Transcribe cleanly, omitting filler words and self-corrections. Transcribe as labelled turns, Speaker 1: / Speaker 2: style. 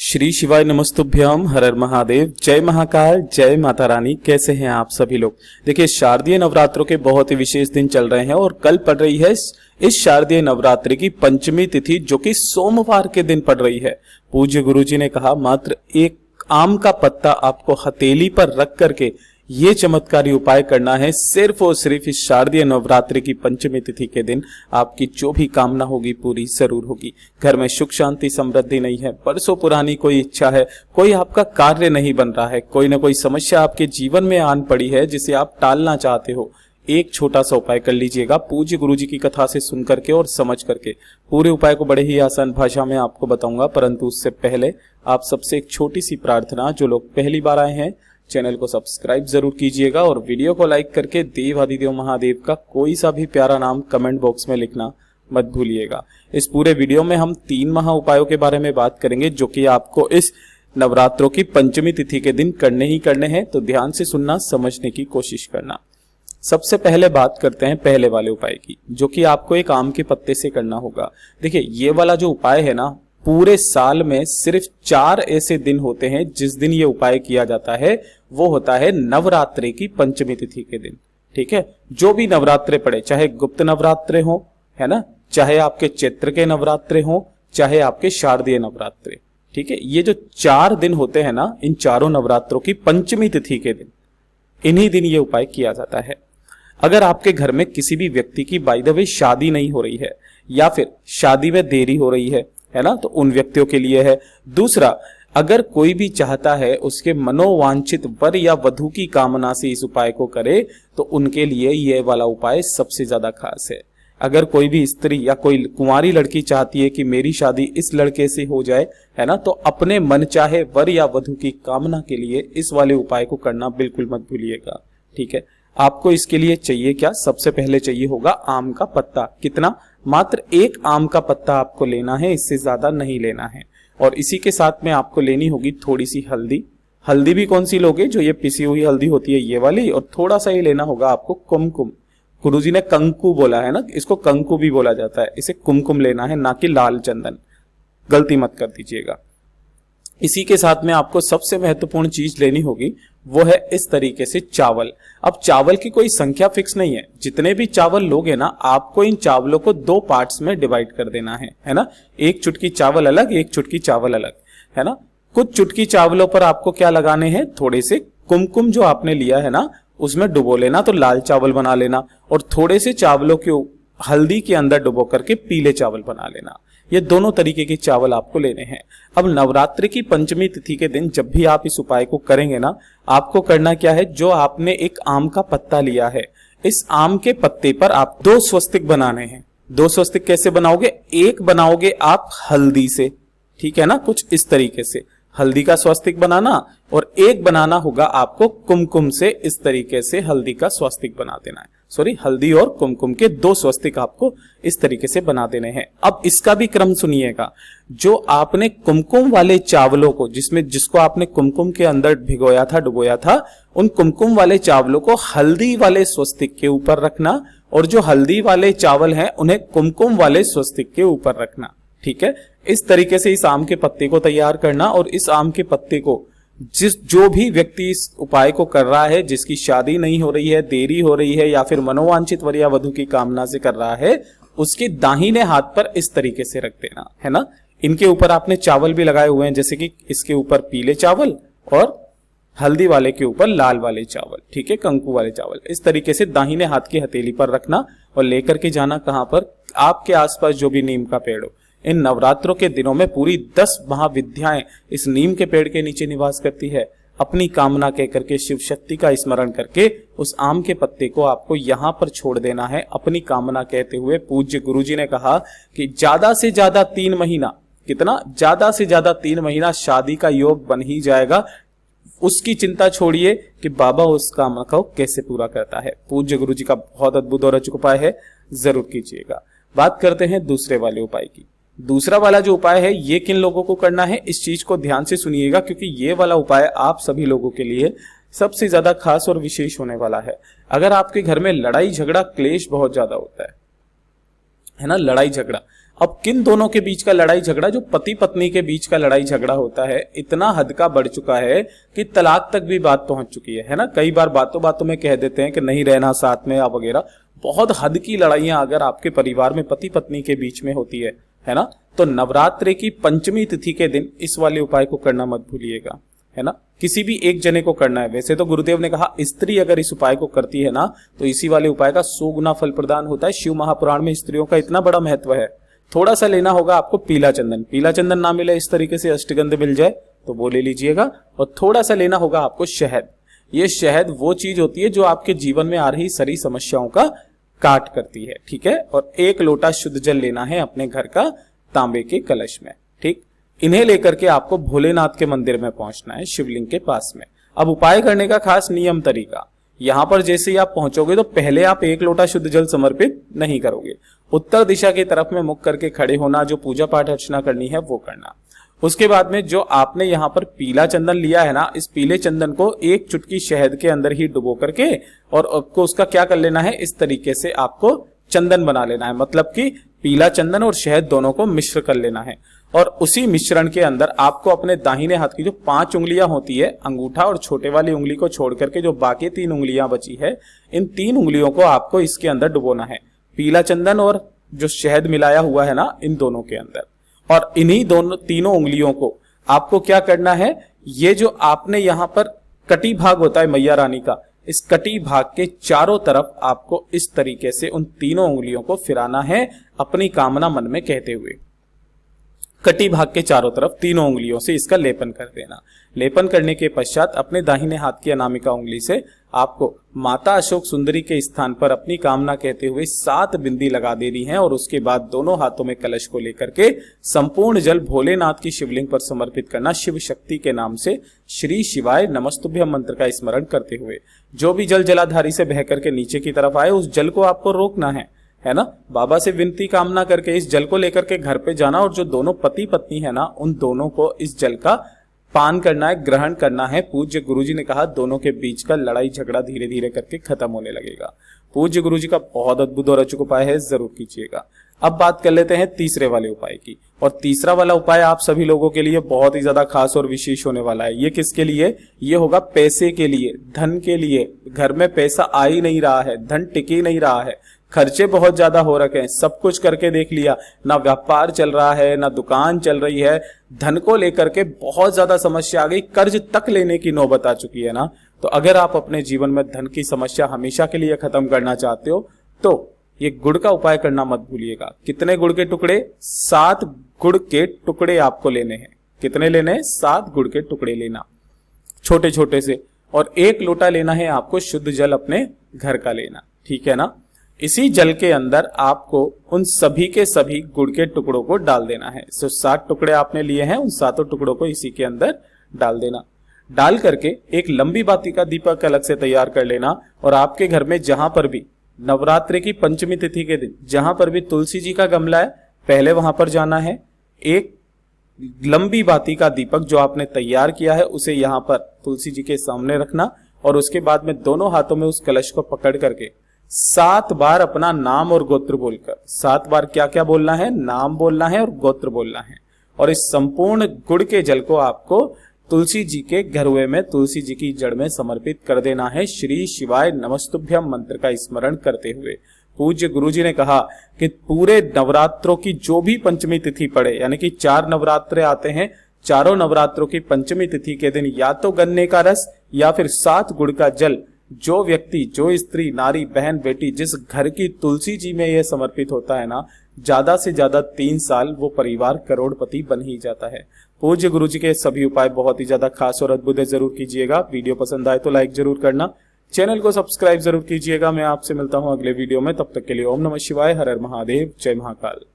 Speaker 1: श्री शिवाय नमस्तुभ्यम, हर हर महादेव, जय महाकाल, जय माता रानी। कैसे हैं आप सभी लोग। देखिए, शारदीय नवरात्रों के बहुत ही विशेष दिन चल रहे हैं और कल पड़ रही है इस शारदीय नवरात्रि की पंचमी तिथि, जो कि सोमवार के दिन पड़ रही है। पूज्य गुरुजी ने कहा मात्र एक आम का पत्ता आपको हथेली पर रख करके ये चमत्कारी उपाय करना है। सिर्फ और सिर्फ इस शारदीय नवरात्रि की पंचमी तिथि के दिन आपकी जो भी कामना होगी पूरी जरूर होगी। घर में सुख शांति समृद्धि नहीं है, बरसों पुरानी कोई इच्छा है, कोई आपका कार्य नहीं बन रहा है, कोई ना कोई समस्या आपके जीवन में आन पड़ी है जिसे आप टालना चाहते हो, एक छोटा सा उपाय कर लीजिएगा पूज्य गुरुजी की कथा से सुन करके और समझ करके। पूरे उपाय को बड़े ही आसान भाषा में आपको बताऊंगा, परंतु उससे पहले आप सबसे एक छोटी सी प्रार्थना। जो लोग पहली बार आए हैं चैनल को सब्सक्राइब जरूर कीजिएगा और वीडियो को लाइक करके देवाधिदेव महादेव का कोई सा भी प्यारा नाम कमेंट बॉक्स में लिखना मत भूलिएगा। इस पूरे वीडियो में हम 3 महा उपायों के बारे में बात करेंगे जो कि आपको इस नवरात्रों की पंचमी तिथि के दिन करने ही करने हैं, तो ध्यान से सुनना, समझने की कोशिश करना। सबसे पहले बात करते हैं पहले वाले उपाय की, जो कि आपको एक आम के पत्ते से करना होगा। देखिए, ये वाला जो उपाय है ना, पूरे साल में सिर्फ 4 ऐसे दिन होते हैं जिस दिन ये उपाय किया जाता है। वो होता है नवरात्रि की पंचमी तिथि के दिन। ठीक है, जो भी नवरात्रे पड़े, चाहे गुप्त नवरात्रे हो, है ना, चाहे आपके चैत्र के नवरात्रे हो, चाहे आपके शारदीय नवरात्रे। ठीक है, ये जो 4 दिन होते हैं ना, इन चारों नवरात्रों की पंचमी तिथि के दिन, इन्हीं दिन ये उपाय किया जाता है। अगर आपके घर में किसी भी व्यक्ति की बाय द वे शादी नहीं हो रही है, या फिर शादी में देरी हो रही है ना, तो उन व्यक्तियों के लिए है। दूसरा, अगर कोई भी चाहता है उसके मनोवांछित वर या वधू की कामना से इस उपाय को करे, तो उनके लिए यह वाला उपाय सबसे ज्यादा खास है। अगर कोई भी स्त्री या कोई कुंवारी लड़की चाहती है कि मेरी शादी इस लड़के से हो जाए, है ना, तो अपने मन चाहे वर या वधू की कामना के लिए इस वाले उपाय को करना बिल्कुल मत भूलिएगा। ठीक है, आपको इसके लिए चाहिए क्या? सबसे पहले चाहिए होगा आम का पत्ता। कितना? मात्र 1 आम का पत्ता आपको लेना है, इससे ज्यादा नहीं लेना है। और इसी के साथ में आपको लेनी होगी थोड़ी सी हल्दी। हल्दी भी कौन सी लोगे? जो ये पिसी हुई हल्दी होती है, ये वाली। और थोड़ा सा ही लेना होगा आपको कुमकुम। गुरुजी ने कंकु बोला है ना, इसको कंकु भी बोला जाता है, इसे कुमकुम लेना है, ना कि लाल चंदन। गलती मत कर दीजिएगा। इसी के साथ में आपको सबसे महत्वपूर्ण चीज लेनी होगी, वो है इस तरीके से चावल। अब चावल की कोई संख्या फिक्स नहीं है, जितने भी चावल लोगे ना, आपको इन चावलों को 2 पार्ट्स में डिवाइड कर देना है ना। 1 चुटकी चावल अलग, 1 चुटकी चावल अलग, है ना। कुछ चुटकी चावलों पर आपको क्या लगाने हैं? थोड़े से कुमकुम जो आपने लिया है ना, उसमें डुबो लेना, तो लाल चावल बना लेना। और थोड़े से चावलों के हल्दी के अंदर डुबो करके पीले चावल बना लेना। ये दोनों तरीके के चावल आपको लेने हैं। अब नवरात्रि की पंचमी तिथि के दिन जब भी आप इस उपाय को करेंगे ना, आपको करना क्या है? जो आपने एक आम का पत्ता लिया है, इस आम के पत्ते पर आप 2 स्वस्तिक बनाने हैं। 2 स्वस्तिक कैसे बनाओगे? एक बनाओगे आप हल्दी से, ठीक है ना, कुछ इस तरीके से हल्दी का स्वस्तिक बनाना, और एक बनाना होगा आपको कुमकुम से, इस तरीके से हल्दी का स्वस्तिक बना देना है। सॉरी, हल्दी और कुमकुम के 2 स्वस्तिक आपको इस तरीके से बना देने हैं। अब इसका भी क्रम सुनिएगा। जो आपने कुमकुम वाले चावलों को, जिसको आपने कुमकुम के अंदर भिगोया था, डुबोया था, उन कुमकुम वाले चावलों को हल्दी वाले स्वस्तिक के ऊपर रखना, और जो हल्दी वाले चावल हैं उन्हें कुमकुम वाले स्वस्तिक के ऊपर रखना। ठीक है, इस तरीके से इस आम के पत्ते को तैयार करना। और इस आम के पत्ते को जो भी व्यक्ति इस उपाय को कर रहा है, जिसकी शादी नहीं हो रही है, देरी हो रही है, या फिर मनोवांछित वर या वधू की कामना से कर रहा है, उसके दाहिने हाथ पर इस तरीके से रख देना, है ना। इनके ऊपर आपने चावल भी लगाए हुए हैं, जैसे कि इसके ऊपर पीले चावल और हल्दी वाले के ऊपर लाल वाले चावल, ठीक है, कंकु वाले चावल। इस तरीके से दाहिने हाथ की हथेली पर रखना और लेकर के जाना कहां पर? आपके आसपास जो भी नीम का पेड़ हो। इन नवरात्रों के दिनों में पूरी 10 महाविद्याएं इस नीम के पेड़ के नीचे निवास करती है। अपनी कामना कह करके, शिव शक्ति का स्मरण करके, उस आम के पत्ते को आपको यहाँ पर छोड़ देना है, अपनी कामना कहते हुए। पूज्य गुरुजी ने कहा कि ज्यादा से ज्यादा 3 महीना, कितना? ज्यादा से ज्यादा 3 महीना शादी का योग बन ही जाएगा। उसकी चिंता छोड़िए कि बाबा उस कामना को कैसे पूरा करता है। पूज्य गुरुजी का बहुत अद्भुत और अचूक उपाय है, जरूर कीजिएगा। बात करते हैं दूसरे वाले उपाय की। दूसरा वाला जो उपाय है, ये किन लोगों को करना है, इस चीज को ध्यान से सुनिएगा, क्योंकि ये वाला उपाय आप सभी लोगों के लिए सबसे ज्यादा खास और विशेष होने वाला है। अगर आपके घर में लड़ाई झगड़ा क्लेश बहुत ज्यादा होता है ना, लड़ाई झगड़ा, अब किन दोनों के बीच का लड़ाई झगड़ा, जो पति पत्नी के बीच का लड़ाई झगड़ा होता है, इतना हद का बढ़ चुका है कि तलाक तक भी बात पहुंच चुकी है ना। कई बार बातों बातों में कह देते हैं कि नहीं रहना साथ में या वगैरह। बहुत हद की लड़ाइयां अगर आपके परिवार में पति पत्नी के बीच में होती है ना, तो नवरात्रि की पंचमी तिथि के दिन इस वाले उपाय को करना मत भूलिएगा, है ना। किसी भी एक जने को करना है। वैसे तो गुरुदेव ने कहा स्त्री अगर इस उपाय को करती है ना तो इसी वाले उपाय का 100 गुना फल प्रदान होता है। शिव महापुराण में स्त्रियों का इतना बड़ा महत्व है। थोड़ा सा लेना होगा आपको पीला चंदन, पीला चंदन ना मिले इस तरीके से अष्टगंध मिल जाए तो वो ले लीजिएगा। और थोड़ा सा लेना होगा आपको शहद। ये शहद वो चीज होती है जो आपके जीवन में आ रही सारी समस्याओं का काट करती है, ठीक है। और 1 लोटा शुद्ध जल लेना है अपने घर का तांबे के कलश में, ठीक। इन्हें लेकर के आपको भोलेनाथ के मंदिर में पहुंचना है, शिवलिंग के पास में। अब उपाय करने का खास नियम तरीका, यहां पर जैसे ही आप पहुंचोगे तो पहले आप 1 लोटा शुद्ध जल समर्पित नहीं करोगे। उत्तर दिशा की तरफ में मुख करके खड़े होना, जो पूजा पाठ अर्चना करनी है वो करना। उसके बाद में जो आपने यहाँ पर पीला चंदन लिया है ना, इस पीले चंदन को 1 चुटकी शहद के अंदर ही डुबो करके और आपको उसका क्या कर लेना है, इस तरीके से आपको चंदन बना लेना है। मतलब कि पीला चंदन और शहद दोनों को मिश्र कर लेना है। और उसी मिश्रण के अंदर आपको अपने दाहिने हाथ की जो 5 उंगलियां होती है, अंगूठा और छोटे वाली उंगली को छोड़ करके जो बाकी 3 उंगलियां बची है, इन 3 उंगलियों को आपको इसके अंदर डुबोना है, पीला चंदन और जो शहद मिलाया हुआ है ना, इन दोनों के अंदर। और इन्हीं तीनों उंगलियों को आपको क्या करना है, ये जो आपने यहां पर कटी भाग होता है मैया रानी का, इस कटी भाग के चारों तरफ आपको इस तरीके से उन तीनों उंगलियों को फिराना है, अपनी कामना मन में कहते हुए। कटी भाग के चारों तरफ तीनों उंगलियों से इसका लेपन कर देना। लेपन करने के पश्चात अपने दाहिने हाथ की अनामिका उंगली से आपको माता अशोक सुंदरी के स्थान पर अपनी कामना कहते हुए 7 बिंदी लगा देनी है। और उसके बाद दोनों हाथों में कलश को लेकर के संपूर्ण जल भोलेनाथ की शिवलिंग पर समर्पित करना। शिव शक्ति के नाम से श्री शिवाय नमस्तुभ्यम मंत्र का स्मरण करते हुए जो भी जल जलाधारी से बह करके नीचे की तरफ आए, उस जल को आपको रोकना है ना। बाबा से विनती कामना करके इस जल को लेकर के घर पे जाना और जो दोनों पति पत्नी है ना, उन दोनों को इस जल का पान करना है, ग्रहण करना है। पूज्य गुरुजी ने कहा दोनों के बीच का लड़ाई झगड़ा धीरे धीरे करके खत्म होने लगेगा। पूज्य गुरुजी का बहुत अद्भुत और अचूक उपाय है, जरूर कीजिएगा। अब बात कर लेते हैं तीसरे वाले उपाय की। और तीसरा वाला उपाय आप सभी लोगों के लिए बहुत ही ज्यादा खास और विशेष होने वाला है। ये किसके लिए? ये होगा पैसे के लिए, धन के लिए। घर में पैसा आ ही नहीं रहा है, धन टिक ही नहीं रहा है, खर्चे बहुत ज्यादा हो रखे हैं, सब कुछ करके देख लिया, ना व्यापार चल रहा है, ना दुकान चल रही है, धन को लेकर के बहुत ज्यादा समस्या आ गई, कर्ज तक लेने की नौबत आ चुकी है ना। तो अगर आप अपने जीवन में धन की समस्या हमेशा के लिए खत्म करना चाहते हो तो ये गुड़ का उपाय करना मत भूलिएगा। कितने गुड़ के टुकड़े? 7 गुड़ के टुकड़े आपको लेने हैं। कितने लेने हैं? 7 गुड़ के टुकड़े लेना, छोटे छोटे से। और 1 लोटा लेना है आपको शुद्ध जल अपने घर का लेना, ठीक है ना। इसी जल के अंदर आपको उन सभी के सभी गुड़ के टुकड़ों को डाल देना है। 7 टुकड़े आपने लिए हैं, उन 7 टुकड़ों को इसी के अंदर डाल देना। डाल करके एक लंबी बाती का दीपक अलग से तैयार कर लेना। और आपके घर में जहां पर भी नवरात्रि की पंचमी तिथि के दिन जहां पर भी तुलसी जी का गमला है, पहले वहां पर जाना है। एक लंबी बाती का दीपक जो आपने तैयार किया है उसे यहां पर तुलसी जी के सामने रखना। और उसके बाद में दोनों हाथों में उस कलश को पकड़ करके 7 बार अपना नाम और गोत्र बोलकर, 7 बार क्या क्या बोलना है? नाम बोलना है और गोत्र बोलना है। और इस संपूर्ण गुड़ के जल को आपको तुलसी जी के घरवे में, तुलसी जी की जड़ में समर्पित कर देना है, श्री शिवाय नमस्तुभ्यम मंत्र का स्मरण करते हुए। पूज्य गुरुजी ने कहा कि पूरे नवरात्रों की जो भी पंचमी तिथि पड़े, यानी कि 4 नवरात्रे आते हैं, चारों नवरात्रों की पंचमी तिथि के दिन या तो गन्ने का रस या फिर 7 गुड़ का जल जो व्यक्ति, जो स्त्री, नारी, बहन, बेटी जिस घर की तुलसी जी में यह समर्पित होता है ना, ज्यादा से ज्यादा 3 साल वो परिवार करोड़पति बन ही जाता है। पूज्य गुरुजी के सभी उपाय बहुत ही ज्यादा खास और अद्भुत है, जरूर कीजिएगा। वीडियो पसंद आए तो लाइक जरूर करना, चैनल को सब्सक्राइब जरूर कीजिएगा। मैं आपसे मिलता हूं अगले वीडियो में, तब तक के लिए ओम नमः शिवाय, हर हर महादेव, जय महाकाल।